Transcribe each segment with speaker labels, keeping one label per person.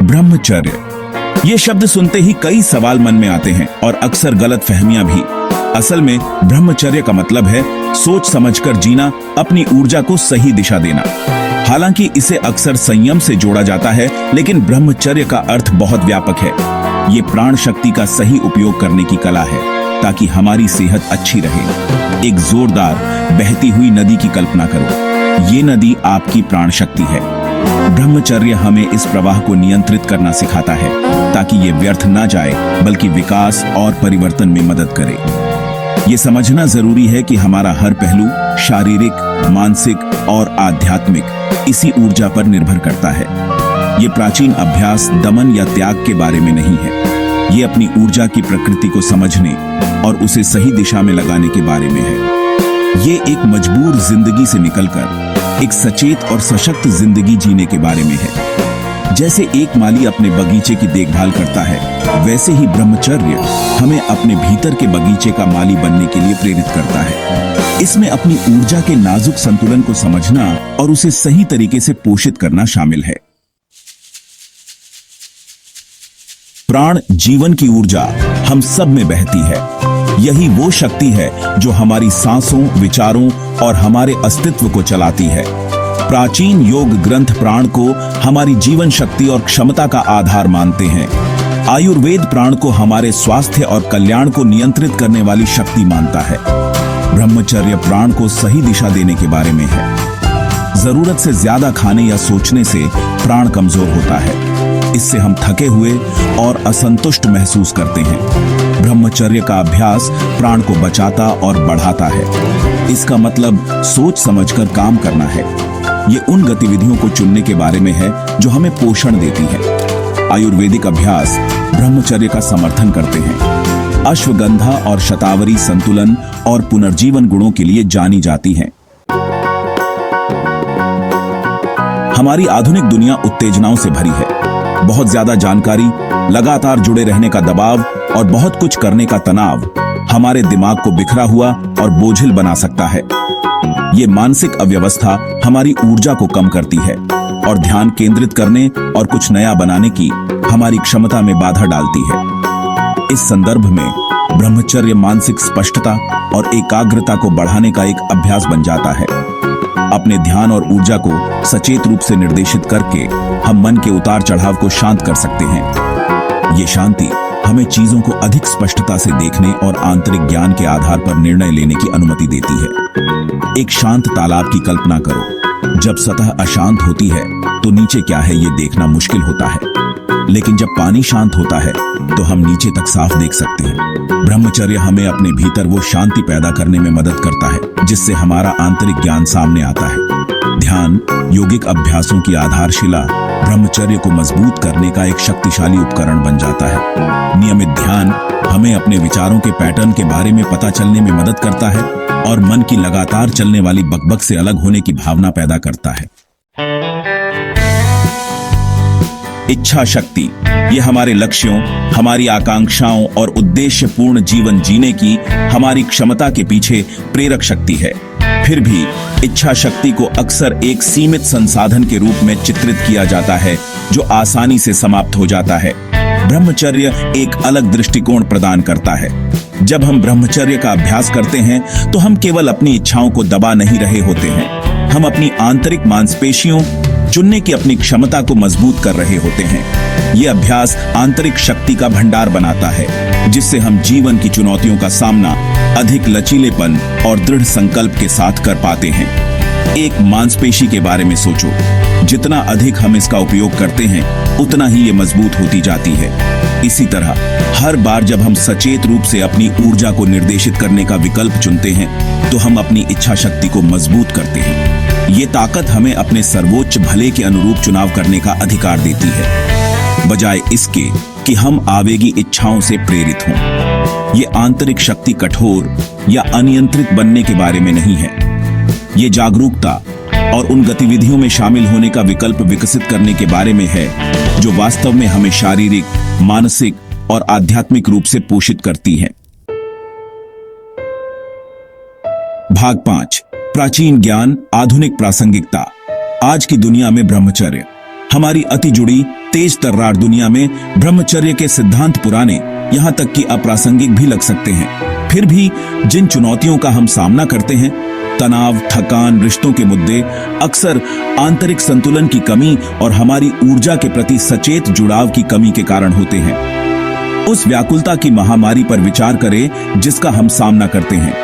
Speaker 1: ब्रह्मचर्य, ये शब्द सुनते ही कई सवाल मन में आते हैं और अक्सर गलत फहमियां भी। असल में ब्रह्मचर्य का मतलब है सोच समझकर जीना, अपनी ऊर्जा को सही दिशा देना। हालांकि इसे अक्सर संयम से जोड़ा जाता है, लेकिन ब्रह्मचर्य का अर्थ बहुत व्यापक है। ये प्राण शक्ति का सही उपयोग करने की कला है ताकि हमारी सेहत अच्छी रहे। एक जोरदार बहती हुई नदी की कल्पना करो। ये नदी आपकी प्राण शक्ति है। ब्रह्मचर्य हमें इस प्रवाह को नियंत्रित करना सिखाता है ताकि ये व्यर्थ ना जाए, बल्कि विकास और परिवर्तन में मदद करे। ये समझना जरूरी है कि हमारा हर पहलू शारीरिक, मानसिक और आध्यात्मिक इसी ऊर्जा पर निर्भर करता है। ये प्राचीन अभ्यास दमन या त्याग के बारे में नहीं है। ये अपनी ऊर्जा की प्रकृति को समझने और उसे सही दिशा में लगाने के बारे में है। ये एक मजबूर जिंदगी से निकलकर एक सचेत और सशक्त जिंदगी जीने के बारे में है। जैसे एक माली अपने बगीचे की देखभाल करता है, वैसे ही ब्रह्मचर्य हमें अपने भीतर के बगीचे का माली बनने के लिए प्रेरित करता है। इसमें अपनी ऊर्जा के नाजुक संतुलन को समझना और उसे सही तरीके से पोषित करना शामिल है। प्राण जीवन की ऊर्जा हम सब में बहती है। यही वो शक्ति है जो हमारी सांसों, विचारों और हमारे अस्तित्व को चलाती है। प्राचीन योग ग्रंथ प्राण को हमारी जीवन शक्ति और क्षमता का आधार मानते हैं। आयुर्वेद प्राण को हमारे स्वास्थ्य और कल्याण को नियंत्रित करने वाली शक्ति मानता है। ब्रह्मचर्य प्राण को सही दिशा देने के बारे में है। जरूरत से ज्यादा खाने या सोचने से प्राण कमजोर होता है। इससे हम थके हुए और असंतुष्ट महसूस करते हैं। ब्रह्मचर्य का अभ्यास प्राण को बचाता और बढ़ाता है। इसका मतलब सोच समझकर काम करना है। ये उन गतिविधियों को चुनने के बारे में है जो हमें पोषण देती है। आयुर्वेदिक अभ्यास ब्रह्मचर्य का समर्थन करते हैं। अश्वगंधा और शतावरी संतुलन और पुनर्जीवन गुणों के लिए जानी जाती हैं। हमारी आधुनिक दुनिया उत्तेजनाओं से भरी है। बहुत ज्यादा जानकारी, लगातार जुड़े रहने का दबाव और बहुत कुछ करने का तनाव हमारे दिमाग को बिखरा हुआ और बोझिल बना सकता है। ये मानसिक अव्यवस्था हमारी ऊर्जा को कम करती है और ध्यान केंद्रित करने और कुछ नया बनाने की हमारी क्षमता में बाधा डालती है। इस संदर्भ में ब्रह्मचर्य मानसिक स्पष्टता और एकाग्रता को बढ़ाने का एक अभ्यास बन जाता है। अपने ध्यान और ऊर्जा को सचेत रूप से निर्देशित करके हम मन के उतार चढ़ाव को शांत कर सकते हैं। ये शांति हमें चीजों को अधिक स्पष्टता से देखने और आंतरिक ज्ञान के आधार पर निर्णय लेने की अनुमति देती है। एक शांत तालाब की कल्पना करो। जब सतह अशांत होती है तो नीचे क्या है ये देखना मुश्किल होता है, लेकिन जब पानी शांत होता है तो हम नीचे तक साफ देख सकते हैं। ब्रह्मचर्य हमें अपने भीतर वो शांति पैदा करने में मदद करता है जिससे हमारा आंतरिक ज्ञान सामने आता है। ध्यान, योगिक अभ्यासों की आधारशिला ब्रह्मचर्य को मजबूत करने का एक शक्तिशाली उपकरण बन जाता है। नियमित ध्यान हमें अपने विचारों के पैटर्न के बारे में पता चलने में मदद करता है और मन की लगातार चलने वाली बकबक से अलग होने की भावना पैदा करता है। इच्छा शक्ति, ये हमारे लक्ष्यों, हमारी आकांक्षाओं और उद्देश्यपूर्ण जीवन जीने की हमारी क्षमता के पीछे प्रेरक शक्ति है। फिर भी इच्छा शक्ति को अक्सर एक सीमित संसाधन के रूप में चित्रित किया जाता है जो आसानी से समाप्त हो जाता है। ब्रह्मचर्य एक अलग दृष्टिकोण प्रदान करता है। जब हम ब्रह्मचर्य का अभ्यास करते हैं तो हम केवल अपनी इच्छाओं को दबा नहीं रहे होते हैं, हम अपनी आंतरिक मांसपेशियों चुनने की अपनी क्षमता को मजबूत कर रहे होते हैं। यह अभ्यास आंतरिक शक्ति का भंडार बनाता है जिससे हम जीवन की चुनौतियों का सामना अधिक लचीलेपन और दृढ़ संकल्प के साथ कर पाते हैं। एक मांसपेशी के बारे में सोचो, जितना अधिक हम इसका उपयोग करते हैं उतना ही ये मजबूत होती जाती है। इसी तरह हर बार जब हम सचेत रूप से अपनी ऊर्जा को निर्देशित करने का विकल्प चुनते हैं तो हम अपनी इच्छा शक्ति को मजबूत करते हैं। ये ताकत हमें अपने सर्वोच्च भले के अनुरूप चुनाव करने का अधिकार देती है, बजाय इसके कि हम आवेगी इच्छाओं से प्रेरित हों। ये आंतरिक शक्ति कठोर या अनियंत्रित बनने के बारे में नहीं है। ये जागरूकता और उन गतिविधियों में शामिल होने का विकल्प विकसित करने के बारे में है जो वास्तव में हमें शारीरिक, मानसिक और आध्यात्मिक रूप से पोषित करती है। भाग 5, प्राचीन ज्ञान, आधुनिक प्रासंगिकता। आज की दुनिया में ब्रह्मचर्य हमारी अति जुड़ी तेज तर्रार दुनिया में ब्रह्मचर्य के सिद्धांत पुराने, यहाँ तक कि अप्रासंगिक भी लग सकते हैं। फिर भी जिन चुनौतियों का हम सामना करते हैं, तनाव, थकान, रिश्तों के मुद्दे, अक्सर आंतरिक संतुलन की कमी और हमारी ऊर्जा के प्रति सचेत जुड़ाव की कमी के कारण होते हैं। उस व्याकुलता की महामारी पर विचार करें जिसका हम सामना करते हैं।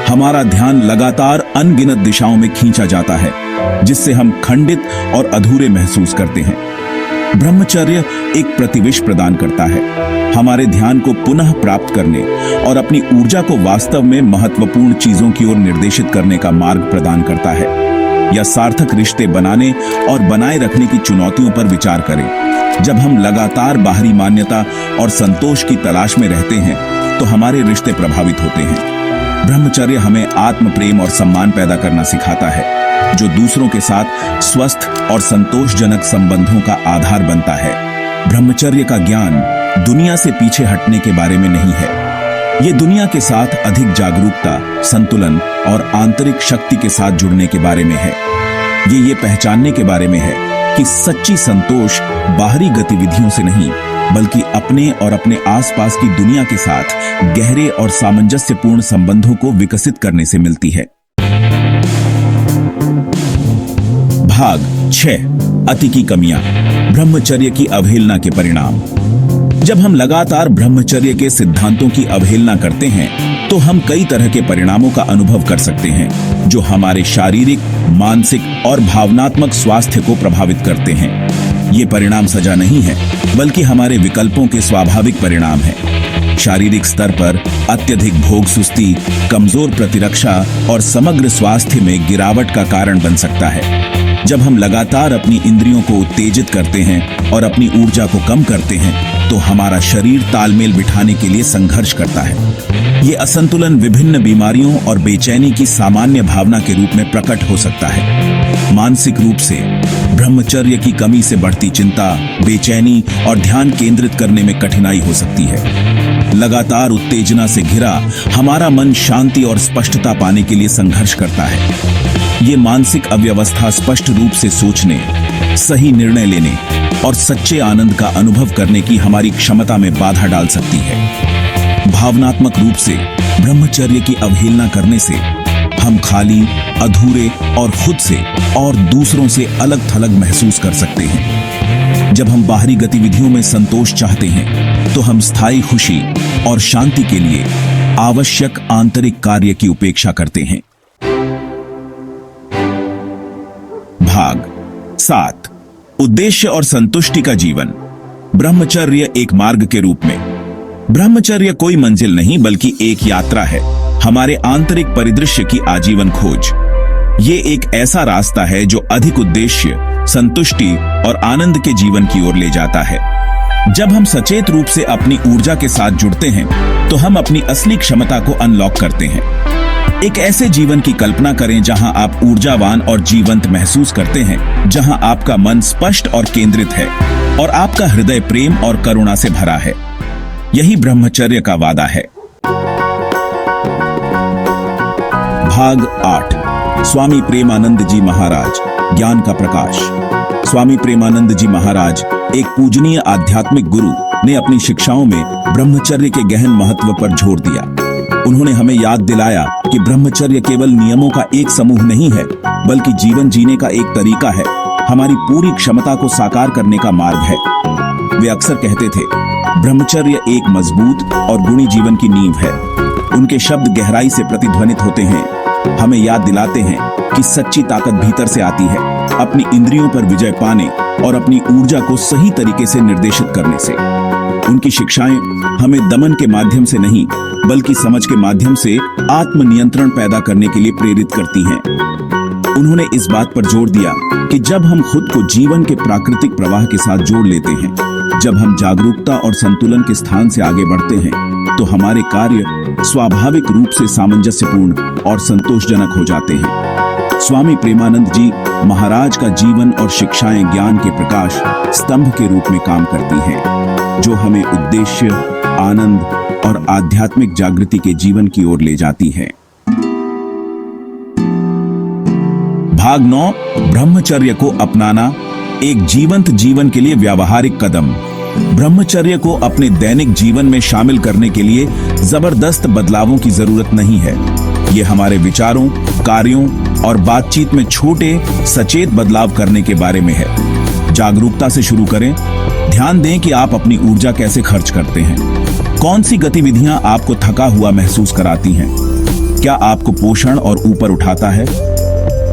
Speaker 1: हमारा ध्यान लगातार अनगिनत दिशाओं में खींचा जाता है, जिससे हम खंडित और अधूरे महसूस करते हैं। ब्रह्मचर्य एक प्रतिविष प्रदान करता है, हमारे ध्यान को पुनः प्राप्त करने और अपनी ऊर्जा को वास्तव में महत्वपूर्ण चीजों की ओर निर्देशित करने का मार्ग प्रदान करता है। या सार्थक रिश्ते बनाने और बनाए रखने की चुनौतियों पर विचार करें। जब हम लगातार बाहरी मान्यता और संतोष की तलाश में रहते हैं, तो हमारे रिश्ते प्रभावित होते हैं। ब्रह्मचर्य हमें आत्म प्रेम और सम्मान पैदा करना सिखाता है, जो दूसरों के साथ स्वस्थ और संतोषजनक संबंधों का आधार बनता है। ब्रह्मचर्य का ज्ञान दुनिया से पीछे हटने के बारे में नहीं है। ये दुनिया के साथ अधिक जागरूकता, संतुलन और आंतरिक शक्ति के साथ जुड़ने के बारे में है। ये पहचानने के बारे में है कि सच्ची संतोष बाहरी गतिविधियों से नहीं, बल्कि अपने और अपने आसपास की दुनिया के साथ गहरे और सामंजस्यपूर्ण संबंधों को विकसित करने से मिलती है। भाग 6, अति की कमियां, ब्रह्मचर्य की अवहेलना के परिणाम। जब हम लगातार ब्रह्मचर्य के सिद्धांतों की अवहेलना करते हैं, तो हम कई तरह के परिणामों का अनुभव कर सकते हैं, जो हमारे शारीरिक, मानसिक और भावनात्मक स्वास्थ्य को प्रभावित करते हैं। ये परिणाम सजा नहीं है, बल्कि हमारे विकल्पों के स्वाभाविक परिणाम हैं। शारीरिक स्तर पर अत्यधिक भोग सुस्ती, कमजोर प्रतिरक्षा और समग्र स्वास्थ्य में गिरावट का कारण बन सकता है। जब हम लगातार अपनी इंद्रियों को उत्तेजित करते हैं और अपनी ऊर्जा को कम करते हैं, तो हमारा शरीर तालमेल बिठाने के लिए संघर्ष करता है। ये असंतुलन विभिन्न बीमारियों और बेचैनी की सामान्य भावना के रूप में प्रकट हो सकता है। मानसिक रूप से ब्रह्मचर्य की कमी से बढ़ती चिंता, बेचैनी और ध्यान केंद्रित करने में कठिनाई हो सकती है। लगातार उत्तेजना से घिरा हमारा मन शांति और स्पष्टता पाने के लिए संघर्ष करता है। ये मानसिक अव्यवस्था स्पष्ट रूप से सोचने, सही निर्णय लेने और सच्चे आनंद का अनुभव करने की हमारी क्षमता में बाधा डाल सकती है। भावनात्मक रूप से ब्रह्मचर्य की अवहेलना करने से हम खाली, अधूरे और खुद से और दूसरों से अलग थलग महसूस कर सकते हैं। जब हम बाहरी गतिविधियों में संतोष चाहते हैं, तो हम स्थायी खुशी और शांति के लिए आवश्यक आंतरिक कार्य की उपेक्षा करते हैं। भाग 7, उद्देश्य और संतुष्टि का जीवन, ब्रह्मचर्य एक मार्ग के रूप में। ब्रह्मचर्य कोई मंजिल नहीं, बल्कि एक यात्रा है, हमारे आंतरिक परिदृश्य की आजीवन खोज। ये एक ऐसा रास्ता है जो अधिक उद्देश्य, संतुष्टि और आनंद के जीवन की ओर ले जाता है। जब हम सचेत रूप से अपनी ऊर्जा के साथ जुड़ते हैं, तो हम अपनी असली क्षमता को अनलॉक करते हैं। एक ऐसे जीवन की कल्पना करें जहां आप ऊर्जावान और जीवंत महसूस करते हैं, जहां आपका मन स्पष्ट और केंद्रित है और आपका हृदय प्रेम और करुणा से भरा है। यही ब्रह्मचर्य का वादा है। भाग 8, स्वामी प्रेमानंद जी महाराज, ज्ञान का प्रकाश। स्वामी प्रेमानंद जी महाराज, एक पूजनीय आध्यात्मिक गुरु, ने अपनी शिक्षाओं में ब्रह्मचर्य के गहन महत्व पर जोर दिया। उन्होंने हमें याद दिलाया कि ब्रह्मचर्य केवल नियमों का एक समूह नहीं है, बल्कि जीवन जीने का एक तरीका है, हमारी पूरी क्षमता को साकार करने का मार्ग है। वे अक्सर कहते थे, ब्रह्मचर्य एक मजबूत और गुणी जीवन की नींव है। उनके शब्द गहराई से प्रतिध्वनित होते हैं, हमें याद दिलाते हैं कि सच्ची ताकत भीतर से आती है, अपनी इंद्रियों पर विजय पाने और अपनी ऊर्जा को सही तरीके से निर्देशित करने से। उनकी शिक्षाएं हमें दमन के माध्यम से नहीं, बल्कि समझ के माध्यम से आत्मनियंत्रण पैदा करने के लिए प्रेरित करती हैं। उन्होंने इस बात पर जोर दिया कि जब हम खुद को जीवन के प्राकृतिक प्रवाह के साथ जोड़ लेते हैं, जब हम जागरूकता और संतुलन के स्थान से आगे बढ़ते हैं, तो हमारे कार्य स्वाभाविक रूप से सामंजस्यपूर्ण और संतोषजनक हो जाते हैं। स्वामी प्रेमानंद जी महाराज का जीवन और शिक्षाएं ज्ञान के प्रकाश स्तंभ के रूप में काम करती हैं, जो हमें उद्देश्य, आनंद और आध्यात्मिक जागृति के जीवन की ओर ले जाती है। भाग 9, ब्रह्मचर्य को अपनाना एक जीवंत जीवन के लिए व्यावहारिक कदम। ब्रह्मचर्य को अपने दैनिक जीवन में शामिल करने के लिए जबरदस्त बदलावों की जरूरत नहीं है। ये हमारे विचारों, कार्यों और बातचीत में छोटे सचेत बदलाव करने के बारे में है। जागरूकता से शुरू करें। ध्यान दें कि आप अपनी ऊर्जा कैसे खर्च करते हैं। कौन सी गतिविधियां आपको थका हुआ महसूस कराती हैं? क्या आपको पोषण और ऊपर उठाता है?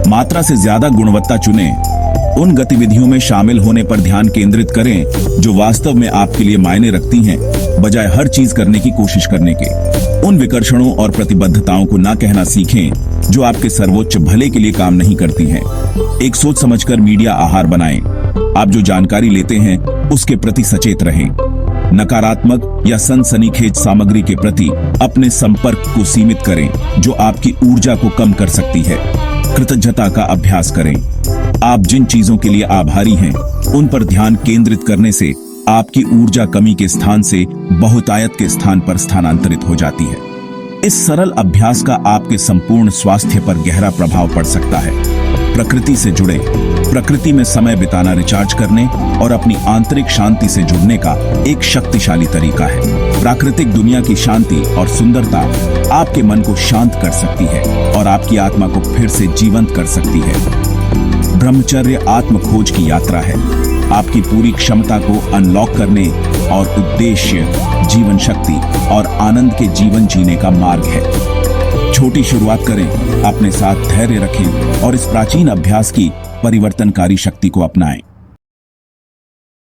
Speaker 1: मात्रा से ज्यादा गुणवत्ता चुनें। उन गतिविधियों में शामिल होने पर ध्यान केंद्रित करें जो वास्तव में आपके लिए मायने रखती हैं, बजाय हर चीज करने की कोशिश करने के। उन विकर्षणों और प्रतिबद्धताओं को ना कहना सीखें जो आपके सर्वोच्च भले के लिए काम नहीं करती हैं। एक सोच समझकर मीडिया आहार बनाएं। आप जो जानकारी लेते हैं उसके प्रति सचेत रहें। नकारात्मक या सनसनीखेज सामग्री के प्रति अपने संपर्क को सीमित करें जो आपकी ऊर्जा को कम कर सकती है। कृतज्ञता का अभ्यास करें। आप जिन चीजों के लिए आभारी हैं उन पर ध्यान केंद्रित करने से आपकी ऊर्जा कमी के स्थान से बहुतायत के स्थान पर स्थानांतरित हो जाती है। इस सरल अभ्यास का आपके संपूर्ण स्वास्थ्य पर गहरा प्रभाव पड़ सकता है। प्रकृति से जुड़े। प्रकृति में समय बिताना रिचार्ज करने और अपनी आंतरिक शांति से जुड़ने का एक शक्तिशाली तरीका है। प्राकृतिक दुनिया की शांति और सुंदरता आपके मन को शांत कर सकती है और आपकी आत्मा को फिर से जीवंत कर सकती है। ब्रह्मचर्य आत्म खोज की यात्रा है, आपकी पूरी क्षमता को अनलॉक करने और उद्देश्य, जीवन शक्ति और आनंद के जीवन जीने का मार्ग है। छोटी शुरुआत करें, अपने साथ धैर्य रखें और इस प्राचीन अभ्यास की परिवर्तनकारी शक्ति को अपनाएं।